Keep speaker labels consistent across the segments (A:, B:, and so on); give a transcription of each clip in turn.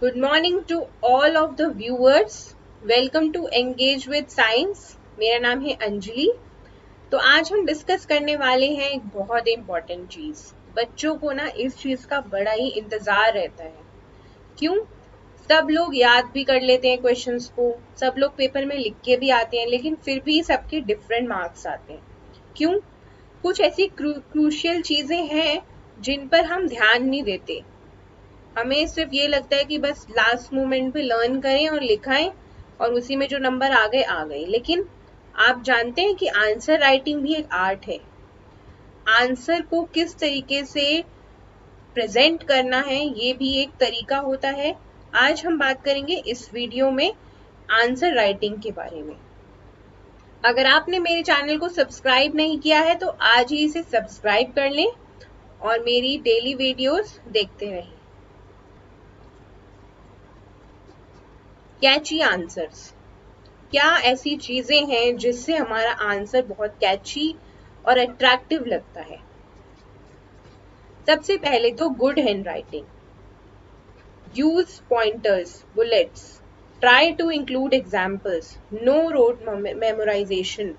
A: Good morning to all of the viewers. Welcome to Engage with Science. मेरा नाम है अंजलि। तो आज हम डिस्कस करने वाले हैं एक बहुत इम्पोर्टेंट चीज। बच्चों को ना इस चीज का बड़ा ही इंतजार रहता है। क्यों? सब लोग याद भी कर लेते हैं क्वेश्चंस को, सब लोग पेपर में लिख के भी आते हैं, लेकिन फिर भी सबके डिफरेंट मार्क्स आते हैं। क्यों? कुछ ऐसी क्रूशियल चीजें हैं जिन पर हम ध्यान नहीं देते। हमें सिर्फ ये लगता है कि बस लास्ट मोमेंट पे लर्न करें और लिखाएं और उसी में जो नंबर आ गए। लेकिन आप जानते हैं कि आंसर राइटिंग भी एक आर्ट है। आंसर को किस तरीके से प्रेजेंट करना है ये भी एक तरीका होता है। आज हम बात करेंगे इस वीडियो में आंसर राइटिंग के बारे में। अगर आपने मेरे चैनल को सब्सक्राइब नहीं किया है तो आज ही इसे सब्सक्राइब कर लें और मेरी डेली वीडियोस देखते रहें। कैची आंसर्स, क्या ऐसी चीजें हैं जिससे हमारा आंसर बहुत कैची और अट्रैक्टिव लगता है? सबसे पहले तो good hand writing. Use pointers, bullets, try to include examples, no rote memorisation,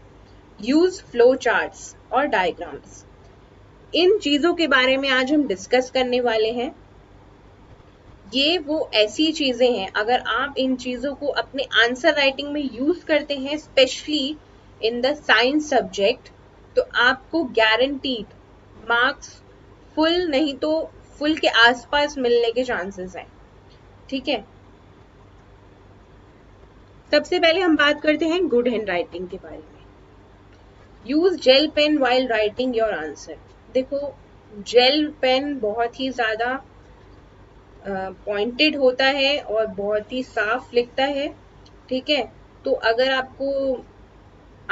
A: use flow charts और डायग्राम्स। इन चीजों के बारे में आज हम डिस्कस करने वाले हैं। ये वो ऐसी चीजें हैं, अगर आप इन चीजों को अपने आंसर राइटिंग में यूज करते हैं, specially in the science subject, तो आपको गारंटीड मार्क्स फुल नहीं तो फुल के आसपास मिलने के चांसेस हैं। ठीक है, सबसे पहले हम बात करते हैं गुड हैंड राइटिंग के बारे में। Use gel pen while writing your answer. देखो, जेल पेन बहुत ही ज्यादा पॉइंटेड होता है और बहुत ही साफ लिखता है। ठीक है, तो अगर आपको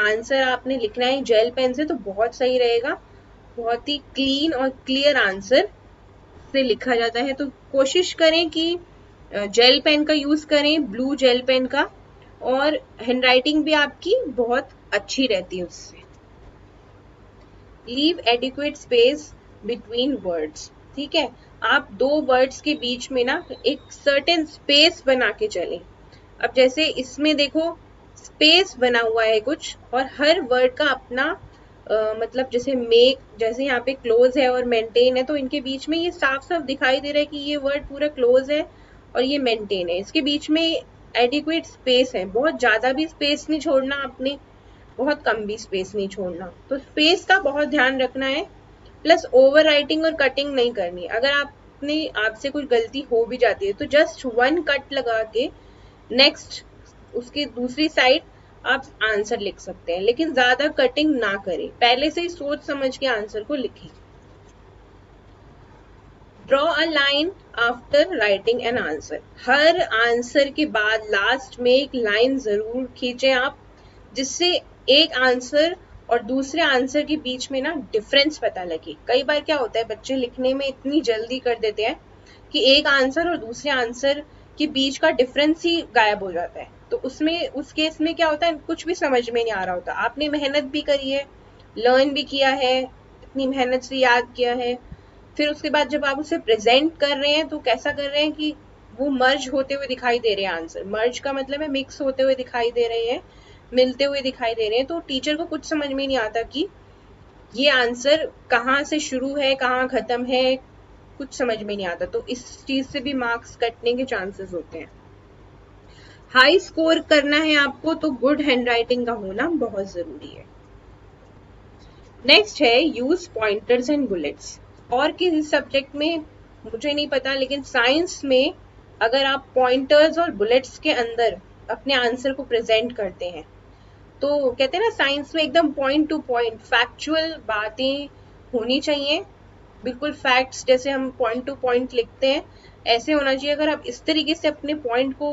A: आंसर आपने लिखना है जेल पेन से तो बहुत सही रहेगा। बहुत ही क्लीन और क्लियर आंसर से लिखा जाता है, तो कोशिश करें कि जेल पेन का यूज करें, ब्लू जेल पेन का, और हैंडराइटिंग भी आपकी बहुत अच्छी रहती है उससे। Leave adequate space between words. ठीक है, आप दो वर्ड्स के बीच में ना एक सर्टेन स्पेस बना के चलें। अब जैसे इसमें देखो स्पेस बना हुआ है कुछ, और हर वर्ड का अपना मतलब जैसे मेक, जैसे यहाँ पे क्लोज है और मेंटेन है, तो इनके बीच में ये साफ साफ दिखाई दे रहा है कि ये वर्ड पूरा क्लोज है और ये मेंटेन है। इसके बीच में एडिक्वेट स्पेस है, बहुत ज्यादा भी स्पेस नहीं छोड़ना आपने, बहुत कम भी स्पेस नहीं छोड़ना, तो स्पेस का बहुत ध्यान रखना है। प्लस ओवर राइटिंग और कटिंग नहीं करनी। अगर आपसे कुछ गलती हो भी जाती है तो जस्ट वन कट लगा के नेक्स्ट उसकी दूसरी साइड आप आंसर लिख सकते हैं, लेकिन ज्यादा कटिंग ना करें, पहले से ही सोच समझ के आंसर को लिखें। Draw a line after writing an answer. Her answer के बाद लास्ट में एक लाइन जरूर खींचें आप, जिससे एक आंसर और दूसरे आंसर के बीच में ना डिफरेंस पता लगे। कई बार क्या होता है, बच्चे लिखने में इतनी जल्दी कर देते हैं कि एक आंसर और दूसरे आंसर के बीच का डिफरेंस ही गायब हो जाता है। तो उसमें उस केस में क्या होता है, कुछ भी समझ में नहीं आ रहा होता। आपने मेहनत भी करी है, लर्न भी किया है, इतनी मेहनत से याद किया है, फिर उसके बाद जब आप उसे प्रेजेंट कर रहे हैं तो कैसा कर रहे हैं कि वो मर्ज होते हुए दिखाई दे रहे हैं। आंसर मर्ज का मतलब है मिक्स होते हुए दिखाई दे रहे हैं, मिलते हुए दिखाई दे रहे हैं, तो टीचर को कुछ समझ में नहीं आता कि ये आंसर कहाँ से शुरू है कहाँ खत्म है, कुछ समझ में नहीं आता। तो इस चीज से भी मार्क्स कटने के चांसेस होते हैं। हाई स्कोर करना है आपको तो गुड हैंडराइटिंग का होना बहुत जरूरी है। नेक्स्ट है यूज पॉइंटर्स एंड बुलेट्स। और किसी सब्जेक्ट में मुझे नहीं पता, लेकिन साइंस में अगर आप पॉइंटर्स और बुलेट्स के अंदर अपने आंसर को प्रेजेंट करते हैं तो कहते हैं ना, साइंस में एकदम पॉइंट टू पॉइंट फैक्चुअल बातें होनी चाहिए। बिल्कुल फैक्ट्स जैसे हम पॉइंट टू पॉइंट लिखते हैं, ऐसे होना चाहिए। अगर आप इस तरीके से अपने पॉइंट को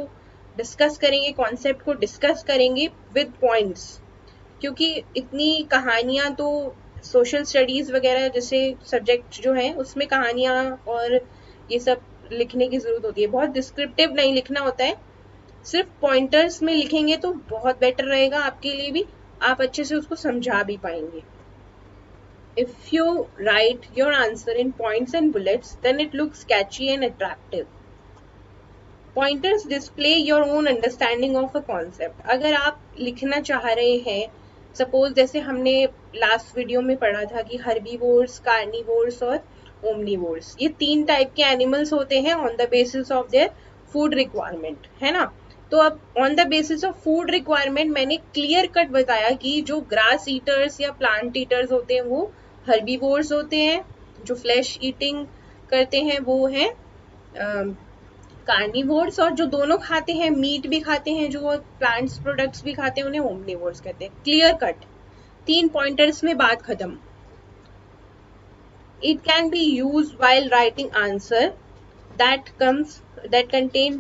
A: डिस्कस करेंगे, कॉन्सेप्ट को डिस्कस करेंगे विद पॉइंट्स, क्योंकि इतनी कहानियां तो सोशल स्टडीज वगैरह जैसे सब्जेक्ट जो है उसमें कहानियां और ये सब लिखने की जरूरत होती है। बहुत डिस्क्रिप्टिव नहीं लिखना होता है, सिर्फ पॉइंटर्स में लिखेंगे तो बहुत बेटर रहेगा आपके लिए भी, आप अच्छे से उसको समझा भी पाएंगे। If you write your answer in points and bullets then it looks catchy and attractive. Pointers display your own understanding of a concept. अगर आप लिखना चाह रहे हैं, सपोज जैसे हमने लास्ट वीडियो में पढ़ा था कि हर्बीवोर्स, कार्निवोर्स और ओमनीवोर्स, ये 3 टाइप के एनिमल्स होते हैं on the basis of their food requirement, है ना। तो अब on the basis of food requirement मैंने क्लियर कट बताया कि जो ग्रास ईटर्स या प्लांट ईटर्स होते हैं वो हर्बीवोर्स होते हैं, जो फ्लैश ईटिंग करते हैं वो हैं कार्निवोर्स, और जो दोनों खाते हैं, मीट भी खाते हैं, जो प्लांट्स प्रोडक्ट्स भी खाते हैं, उन्हें ओमनिवोर्स कहते हैं। क्लियर कट, 3 पॉइंटर्स में बात खत्म। It can be used while writing answer that contain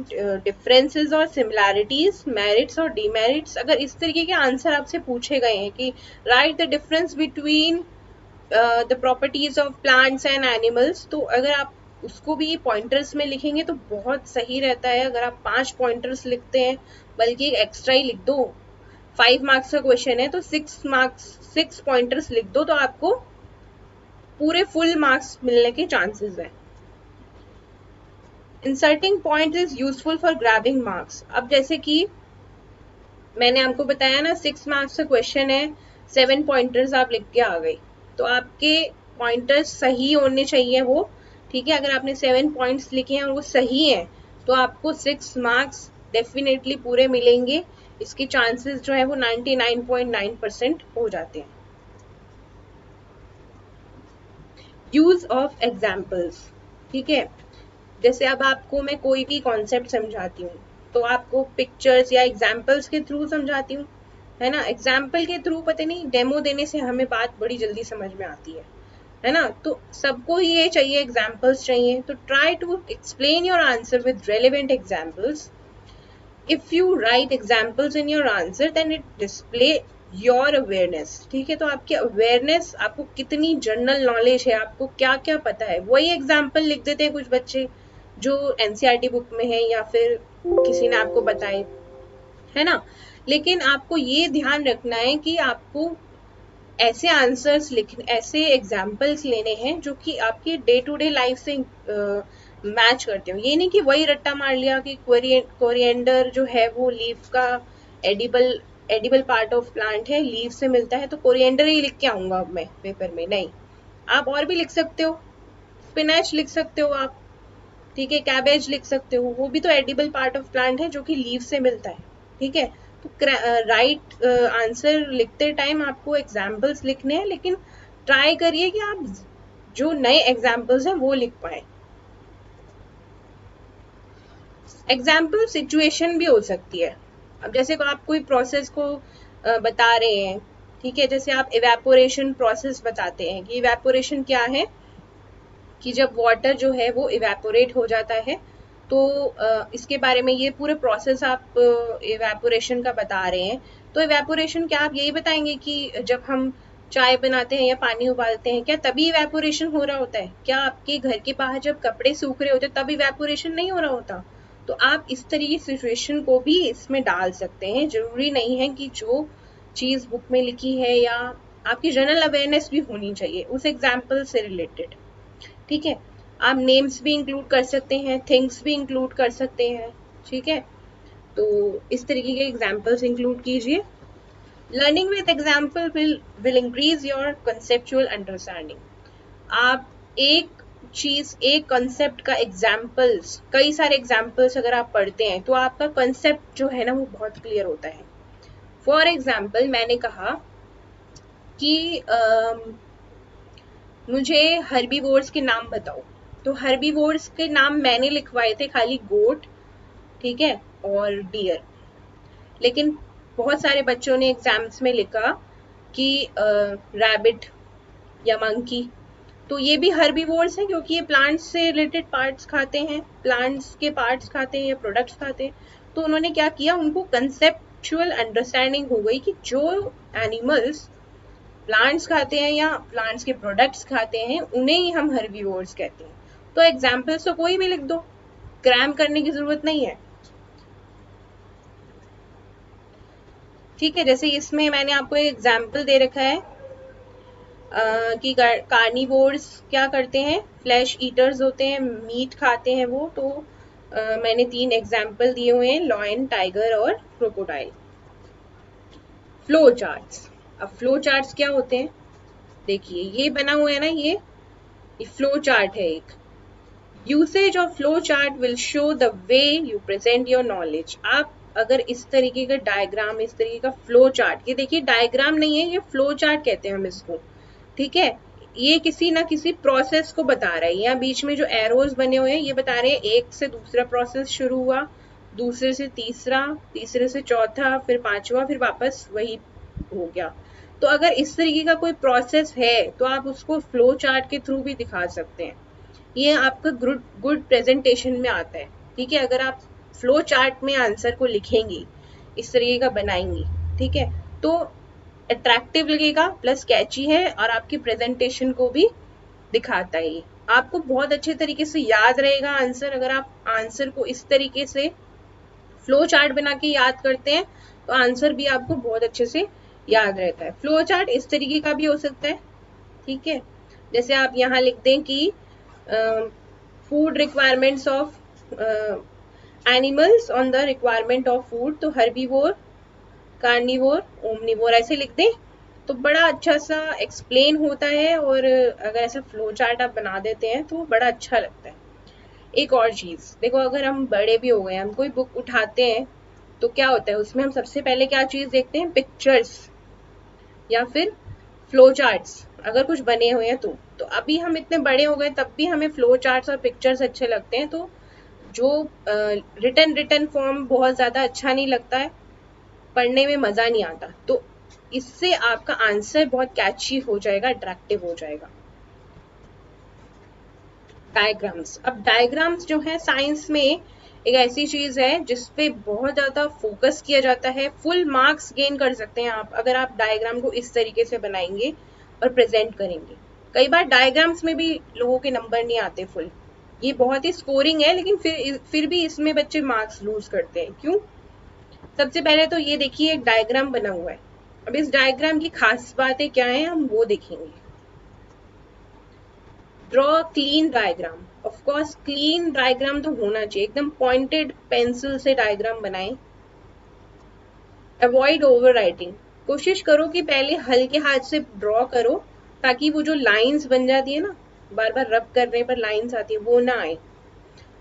A: differences और similarities, merits और demerits। अगर इस तरीके के आंसर आपसे पूछे गए हैं कि write the difference between the properties of plants and animals, तो अगर आप उसको भी पॉइंटर्स में लिखेंगे तो बहुत सही रहता है। अगर आप 5 पॉइंटर्स लिखते हैं, बल्कि एक एक्स्ट्रा ही लिख दो, 5 मार्क्स का क्वेश्चन है तो 6 पॉइंटर्स लिख दो, तो आपको पूरे फुल मार्क्स मिलने के चांसेस हैं। Inserting point is useful for grabbing marks. अब जैसे कि मैंने आपको बताया ना, 6 मार्क्स का क्वेश्चन है, 7 पॉइंटर्स आप लिख के आ गए, तो आपके पॉइंटर्स सही होने चाहिए वो, ठीक है। अगर आपने 7 पॉइंट्स लिखे हैं और वो सही हैं तो आपको 6 मार्क्स डेफिनेटली पूरे मिलेंगे। इसके चांसेस जो है वो 99.9% हो जाते हैं। यूज ऑफ एग्जाम्पल्स, ठीक है। जैसे अब आपको मैं कोई भी कॉन्सेप्ट समझाती हूँ तो आपको पिक्चर्स या एग्जाम्पल्स के थ्रू समझाती हूँ, है ना। एग्जाम्पल के थ्रू पता नहीं, डेमो देने से हमें बात बड़ी जल्दी समझ में आती है ना। तो सबको ये चाहिए, एग्जाम्पल्स चाहिए। तो try to explain your answer with relevant examples. If you write examples in your answer then it display your awareness, ठीक है। तो आपकी अवेयरनेस, आपको कितनी जनरल नॉलेज है, आपको क्या क्या पता है, वही एग्जाम्पल लिख देते हैं कुछ बच्चे जो एनसीईआरटी बुक में है या फिर किसी ने आपको बताए, है ना। लेकिन आपको ये ध्यान रखना है कि आपको ऐसे आंसर्स लिखने, ऐसे एग्जाम्पल्स लेने हैं जो कि आपकी डे टू डे लाइफ से मैच करते हो। ये नहीं कि वही रट्टा मार लिया कि कोरिएंडर जो है वो लीफ का एडिबल पार्ट ऑफ प्लांट है, लीफ से मिलता है, तो कोरिएंडर ही लिख के आऊंगा अब मैं पेपर में। नहीं, आप और भी लिख सकते हो, स्पिनच लिख सकते हो आप, ठीक है, कैबेज लिख सकते हो, वो भी तो एडिबल पार्ट ऑफ प्लांट है जो कि लीफ से मिलता है, ठीक है। तो राइट आंसर लिखते टाइम आपको एग्जाम्पल्स लिखने हैं, लेकिन ट्राई करिए कि आप जो नए एग्जाम्पल्स हैं वो लिख पाए। एग्जाम्पल सिचुएशन भी हो सकती है। अब जैसे आप कोई प्रोसेस को बता रहे हैं, ठीक है, जैसे आप इवेपोरेशन प्रोसेस बताते हैं कि इवेपोरेशन क्या है, कि जब वाटर जो है वो इवेपोरेट हो जाता है, तो इसके बारे में ये पूरे प्रोसेस आप इवेपोरेशन का बता रहे हैं। तो इवेपोरेशन क्या आप यही बताएंगे कि जब हम चाय बनाते हैं या पानी उबालते हैं, क्या तभी इवेपोरेशन हो रहा होता है? क्या आपके घर के बाहर जब कपड़े सूख रहे होते तब इवेपोरेशन नहीं हो रहा होता? तो आप इस तरह की सिचुएशन को भी इसमें डाल सकते हैं। जरूरी नहीं है कि जो चीज बुक में लिखी है, या आपकी जनरल अवेयरनेस भी होनी चाहिए उस एग्जाम्पल से रिलेटेड, ठीक है। आप नेम्स भी इंक्लूड कर सकते हैं, थिंग्स भी इंक्लूड कर सकते हैं, ठीक है। तो इस तरीके के एग्जाम्पल्स इंक्लूड कीजिए। Learning with example will increase your conceptual understanding. आप एक चीज, एक कंसेप्ट का एग्जाम्पल्स, कई सारे एग्जाम्पल्स अगर आप पढ़ते हैं तो आपका कंसेप्ट जो है ना वो बहुत क्लियर होता है। फॉर एग्जाम्पल मैंने कहा कि मुझे हर्बीवोर्स के नाम बताओ, तो हर्बीवोर्स के नाम मैंने लिखवाए थे खाली गोट, ठीक है, और डियर। लेकिन बहुत सारे बच्चों ने एग्जाम्स में लिखा कि रैबिट या मंकी, तो ये भी हर्बीवोर्स हैं क्योंकि ये प्लांट्स से रिलेटेड पार्ट्स खाते हैं, प्लांट्स के पार्ट्स खाते हैं या प्रोडक्ट्स खाते हैं। तो उन्होंने क्या किया, उनको कंसेप्चुअल अंडरस्टैंडिंग हो गई कि जो एनिमल्स प्लांट्स खाते हैं या प्लांट्स के प्रोडक्ट्स खाते हैं उन्हें ही हम हर्बीवोर्स कहते हैं। तो एग्जाम्पल्स तो कोई भी लिख दो, क्रैम करने की जरूरत नहीं है, ठीक है। जैसे इसमें मैंने आपको एक एग्जाम्पल दे रखा है कि कार्निवोर्स क्या करते हैं, फ्लैश ईटर्स होते हैं, मीट खाते हैं वो। तो मैंने 3 एग्जाम्पल दिए हुए हैं, लॉयन, टाइगर और क्रोकोडाइल। Flow charts. अब फ्लो चार्ट्स क्या होते हैं, देखिए ये बना हुआ है ना, ये फ्लो चार्ट है एक। Usage of flow chart will show the way you present your knowledge. आप अगर इस तरीके का डायग्राम, इस तरीके का फ्लो चार्ट, ये देखिए डायग्राम नहीं है, ये फ्लो चार्ट कहते हैं हम इसको, ठीक है। ये किसी ना किसी प्रोसेस को बता रहा है। यहाँ बीच में जो एरोज बने हुए हैं ये बता रहे हैं एक से दूसरा प्रोसेस शुरू हुआ, दूसरे से तीसरा, तीसरे से चौथा, फिर पांचवा, फिर वापस वही हो गया। तो अगर इस तरीके का कोई प्रोसेस है तो आप उसको फ्लो चार्ट के थ्रू भी दिखा सकते हैं। ये आपका गुड प्रेजेंटेशन में आता है, ठीक है। अगर आप फ्लो चार्ट में आंसर को लिखेंगी, इस तरीके का बनाएंगी, ठीक है, तो अट्रैक्टिव लगेगा, प्लस कैची है और आपकी प्रेजेंटेशन को भी दिखाता है। आपको बहुत अच्छे तरीके से याद रहेगा आंसर, अगर आप आंसर को इस तरीके से फ्लो चार्ट बना के याद करते हैं तो आंसर भी आपको बहुत अच्छे से याद रहता है। फ्लो चार्ट इस तरीके का भी हो सकता है, ठीक है। जैसे आप यहाँ लिख दें कि food requirements of animals on the requirement of food, तो हर्बीवोर, कार्निवोर, ओमनिवोर ऐसे लिख दें तो बड़ा अच्छा सा एक्सप्लेन होता है। और अगर ऐसा फ्लो चार्ट आप बना देते हैं तो बड़ा अच्छा लगता है। एक और चीज देखो, अगर हम बड़े भी हो गए, हम कोई बुक उठाते हैं तो क्या होता है उसमें हम सबसे पहले क्या चीज देखते हैं, पिक्चर्स या फिर फ्लो चार्ट्स, अगर कुछ बने हुए हैं तो अभी हम इतने बड़े हो गए तब भी हमें फ्लो चार्ट्स और पिक्चर्स अच्छे लगते हैं। तो जो रिटन फॉर्म बहुत ज्यादा अच्छा नहीं लगता है, पढ़ने में मजा नहीं आता, तो इससे आपका आंसर बहुत कैची हो जाएगा, अट्रैक्टिव हो जाएगा। डायग्राम्स। अब डायग्राम्स जो है साइंस में एक ऐसी चीज है जिसपे बहुत ज्यादा फोकस किया जाता है। फुल मार्क्स गेन कर सकते हैं आप अगर आप डायग्राम को इस तरीके से बनाएंगे और प्रेजेंट करेंगे। कई बार डायग्राम्स में भी लोगों के नंबर नहीं आते फुल, ये बहुत ही स्कोरिंग है, लेकिन फिर भी इसमें बच्चे मार्क्स लूज करते हैं। क्यों? सबसे पहले तो ये देखिए एक डायग्राम बना हुआ है। अब इस डायग्राम की खास बातें क्या है हम वो देखेंगे। Draw clean diagram. Of course clean diagram तो होना चाहिए, एकदम पॉइंटेड पेंसिल से डायग्राम बनाएं। Avoid over writing. कोशिश करो कि पहले हल्के हाथ से ड्रॉ करो ताकि वो जो लाइंस बन जाती है ना, बार बार रब करने पर लाइंस आती है, वो ना आए।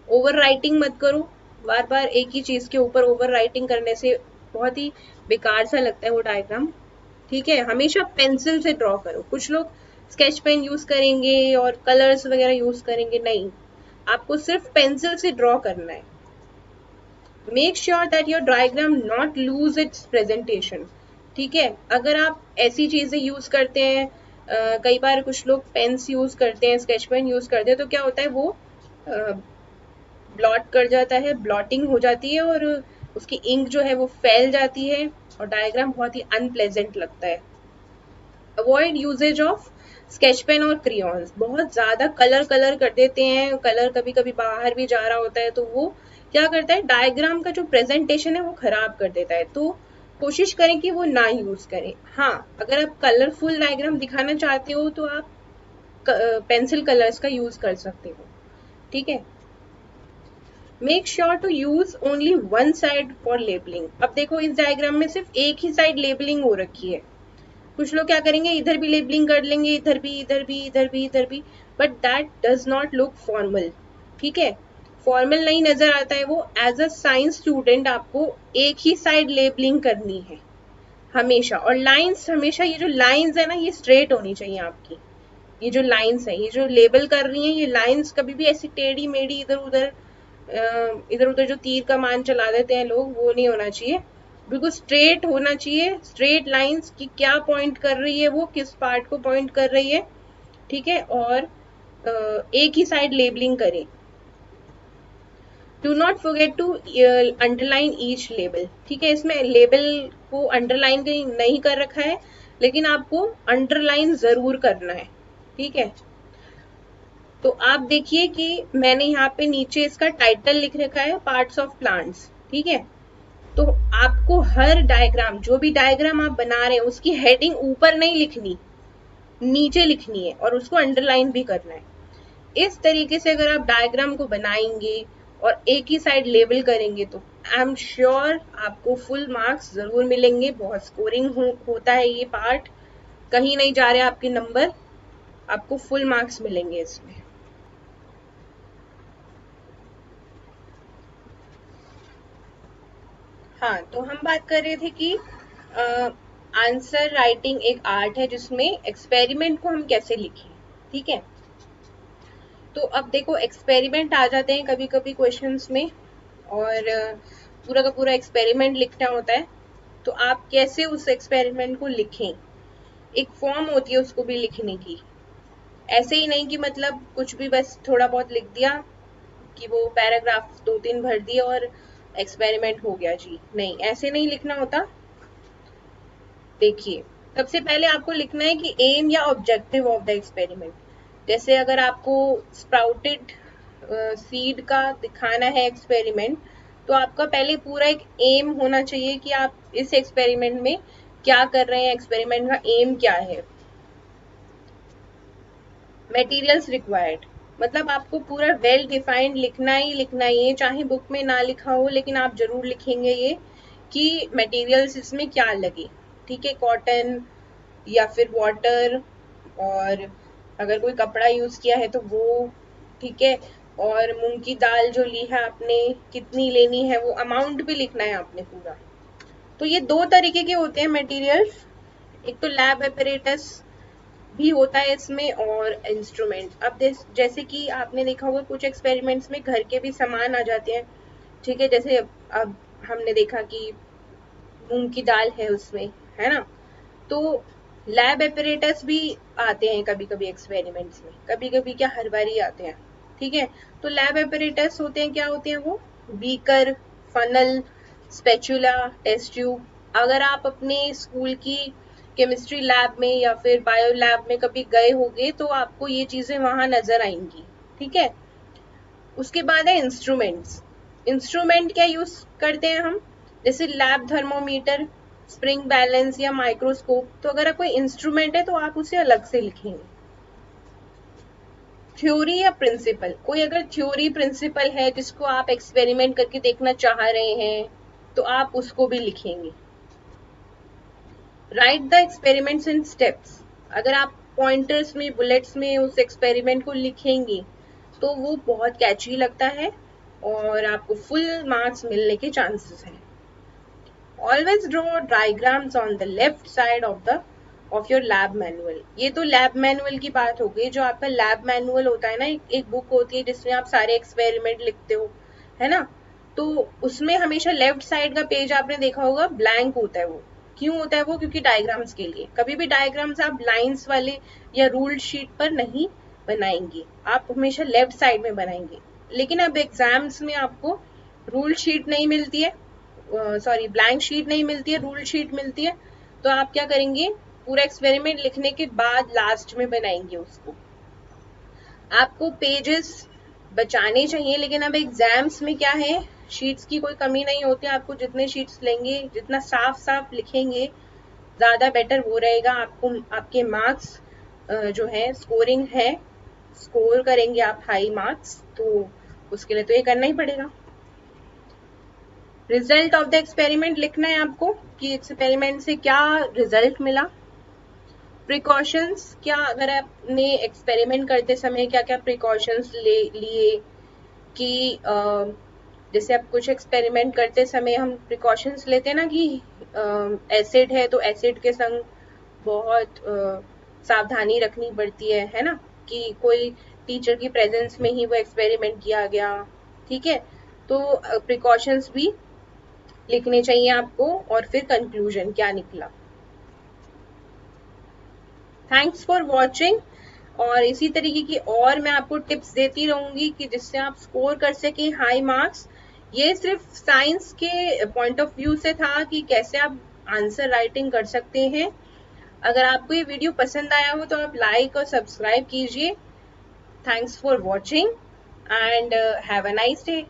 A: ओवर राइटिंग मत करो, बार बार एक ही चीज के ऊपर ओवर राइटिंग करने से बहुत ही बेकार सा लगता है वो डायग्राम, ठीक है। हमेशा पेंसिल से ड्रॉ करो। कुछ लोग स्केच पेन यूज करेंगे और कलर्स वगैरह यूज करेंगे, नहीं, आपको सिर्फ पेंसिल से ड्रॉ करना है। Make sure that your diagram not lose its presentation, ठीक है। अगर आप ऐसी चीजें यूज करते हैं, कई बार कुछ लोग पेन्स यूज करते हैं, स्केच पेन यूज करते हैं, तो क्या होता है वो ब्लॉट कर जाता है, ब्लॉटिंग हो जाती है और उसकी इंक जो है वो फैल जाती है और डायग्राम बहुत ही अनप्लेजेंट लगता है। Avoid usages of sketch pen और क्रियॉन्स। बहुत ज्यादा कलर कर देते हैं, कलर कभी कभी बाहर भी जा रहा होता है तो वो क्या करता है, डायग्राम का जो प्रेजेंटेशन है वो खराब कर देता है। तो कोशिश करें कि वो ना यूज करें। हाँ, अगर आप कलरफुल डायग्राम दिखाना चाहते हो तो आप पेंसिल कलर्स का यूज कर सकते हो, ठीक है। Make sure to use only one side for labelling. अब देखो इस डायग्राम में सिर्फ एक ही साइड लेबलिंग हो रखी है। कुछ लोग क्या करेंगे, इधर भी लेबलिंग कर लेंगे, इधर भी, इधर भी, इधर भी, इधर भी, but that does not look formal, ठीक है। फॉर्मल नहीं नजर आता है वो। एज अ साइंस स्टूडेंट आपको एक ही साइड लेबलिंग करनी है हमेशा। और लाइंस हमेशा, ये जो लाइंस है ना ये स्ट्रेट होनी चाहिए आपकी। ये जो लाइंस है, ये जो लेबल कर रही हैं, ये लाइंस कभी भी ऐसी टेढ़ी मेढ़ी इधर उधर जो तीर कमान चला देते हैं लोग, वो नहीं होना चाहिए। बिल्कुल स्ट्रेट होना चाहिए, स्ट्रेट लाइंस की क्या पॉइंट कर रही है, वो किस पार्ट को पॉइंट कर रही है, ठीक है। और एक ही साइड लेबलिंग करें। Do not forget to underline each label, ठीक है। इसमें लेबल को अंडरलाइन नहीं कर रखा है, लेकिन आपको अंडरलाइन जरूर करना है, ठीक है। तो आप देखिए कि मैंने यहाँ पे नीचे इसका टाइटल लिख रखा है, पार्ट्स ऑफ प्लांट्स, ठीक है। तो आपको हर डायग्राम, जो भी डायग्राम आप बना रहे हैं उसकी हेडिंग ऊपर नहीं लिखनी, नीचे लिखनी है और उसको अंडरलाइन भी करना है। इस तरीके से अगर आप डायग्राम को बनाएंगे और एक ही साइड लेबल करेंगे तो आई एम श्योर आपको फुल मार्क्स जरूर मिलेंगे। बहुत स्कोरिंग होता है ये पार्ट, कहीं नहीं जा रहे आपके नंबर, आपको फुल मार्क्स मिलेंगे इसमें। हाँ, तो हम बात कर रहे थे कि आंसर राइटिंग एक आर्ट है जिसमें एक्सपेरिमेंट को हम कैसे लिखें। ठीक है, तो अब देखो एक्सपेरिमेंट आ जाते हैं कभी कभी क्वेश्चंस में, और पूरा का पूरा एक्सपेरिमेंट लिखना होता है। तो आप कैसे उस एक्सपेरिमेंट को लिखें, एक फॉर्म होती है उसको भी लिखने की। ऐसे ही नहीं कि मतलब कुछ भी बस थोड़ा बहुत लिख दिया, कि वो पैराग्राफ 2-3 भर दिए और एक्सपेरिमेंट हो गया जी, नहीं ऐसे नहीं लिखना होता। देखिए, सबसे पहले आपको लिखना है कि एम या ऑब्जेक्टिव ऑफ द एक्सपेरिमेंट। जैसे अगर आपको स्प्राउटेड सीड का दिखाना है एक्सपेरिमेंट, तो आपका पहले पूरा एक एम होना चाहिए कि आप इस एक्सपेरिमेंट में क्या कर रहे हैं, एक्सपेरिमेंट का एम क्या है। मटेरियल्स रिक्वायर्ड, मतलब आपको पूरा वेल डिफाइंड लिखना ही लिखना है, चाहे बुक में ना लिखा हो लेकिन आप जरूर लिखेंगे ये कि मटेरियल्स इसमें क्या लगे। ठीक है, कॉटन या फिर वाटर, और अगर कोई कपड़ा यूज किया है तो वो, ठीक है, और मूंग की दाल जो ली है आपने कितनी लेनी है, वो अमाउंट भी लिखना है आपने पूरा। तो ये दो तरीके के होते हैं मटेरियल्स, एक तो लैब एपरेटस भी होता है इसमें, और इंस्ट्रूमेंट। अब जैसे कि आपने देखा होगा कुछ एक्सपेरिमेंट्स में घर के भी सामान आ जाते हैं। ठीक है, जैसे अब हमने देखा कि मूंग की दाल है उसमें, है ना, तो लैब एपरेटस भी आते हैं कभी कभी एक्सपेरिमेंट्स में, कभी कभी क्या हर बार ही आते हैं। ठीक है, तो लैब एपरेटस होते हैं, क्या होते हैं वो, beaker, funnel, spatula, test tube. अगर आप अपने स्कूल की केमिस्ट्री लैब में या फिर बायो लैब में कभी गए होंगे तो आपको ये चीजें वहां नजर आएंगी। ठीक है, उसके बाद है इंस्ट्रूमेंट्स। इंस्ट्रूमेंट क्या यूज करते हैं हम, जैसे लैब थर्मोमीटर, स्प्रिंग बैलेंस या माइक्रोस्कोप। तो अगर कोई इंस्ट्रूमेंट है तो आप उसे अलग से लिखेंगे। थ्योरी या प्रिंसिपल, कोई अगर थ्योरी प्रिंसिपल है जिसको आप एक्सपेरिमेंट करके देखना चाह रहे हैं तो आप उसको भी लिखेंगे। Right the experiments in steps, अगर आप पॉइंटर्स में, बुलेट्स में उस एक्सपेरिमेंट को लिखेंगे तो वो बहुत कैची लगता है और आपको फुल मार्क्स मिलने के चांसेस हैं। Always draw diagrams on the left side of your lab manual. ये तो लैब मैनुअल की बात हो गई, जो आपका लैब मैनुअल होता है ना, एक बुक होती है जिसमें आप सारे एक्सपेरिमेंट लिखते हो, है ना, तो उसमें हमेशा लेफ्ट साइड का पेज आपने देखा होगा ब्लैंक होता है। वो क्यों होता है वो, क्योंकि डायग्राम्स के लिए। कभी भी डायग्राम्स आप लाइंस वाले या रूल्ड शीट पर नहीं बनाएंगे, आप हमेशा लेफ्ट साइड में बनाएंगे। लेकिन अब एग्जाम्स में आपको रूल शीट नहीं मिलती है, सॉरी ब्लैंक शीट नहीं मिलती है, रूल शीट मिलती है। तो आप क्या करेंगे, पूरा एक्सपेरिमेंट लिखने के बाद लास्ट में बनाएंगे उसको। आपको पेजेस बचाने चाहिए, लेकिन अब एग्जाम्स में क्या है, शीट्स की कोई कमी नहीं होती। आपको जितने शीट्स लेंगे, जितना साफ साफ लिखेंगे ज्यादा बेटर वो रहेगा। आपको आपके मार्क्स जो है, स्कोरिंग है, स्कोर करेंगे आप हाई मार्क्स, तो उसके लिए तो ये करना ही पड़ेगा। रिजल्ट ऑफ द एक्सपेरिमेंट लिखना है आपको कि एक्सपेरिमेंट से क्या रिजल्ट मिला। प्रिकॉशंस, क्या अगर आपने एक्सपेरिमेंट करते समय क्या क्या प्रिकॉशंस लिए, कि जैसे आप कुछ एक्सपेरिमेंट करते समय हम प्रिकॉशंस लेते हैं ना कि एसिड है तो एसिड के संग बहुत सावधानी रखनी पड़ती है ना, कि कोई टीचर की प्रेजेंस में ही वो एक्सपेरिमेंट किया गया। ठीक है, तो प्रिकॉशंस भी लिखने चाहिए आपको, और फिर कंक्लूजन क्या निकला। थैंक्स फॉर वॉचिंग, और इसी तरीके की और मैं आपको टिप्स देती रहूंगी कि जिससे आप स्कोर कर सके हाई मार्क्स। ये सिर्फ साइंस के पॉइंट ऑफ व्यू से था कि कैसे आप आंसर राइटिंग कर सकते हैं। अगर आपको ये वीडियो पसंद आया हो तो आप लाइक और सब्सक्राइब कीजिए। Thanks for watching and have a nice day.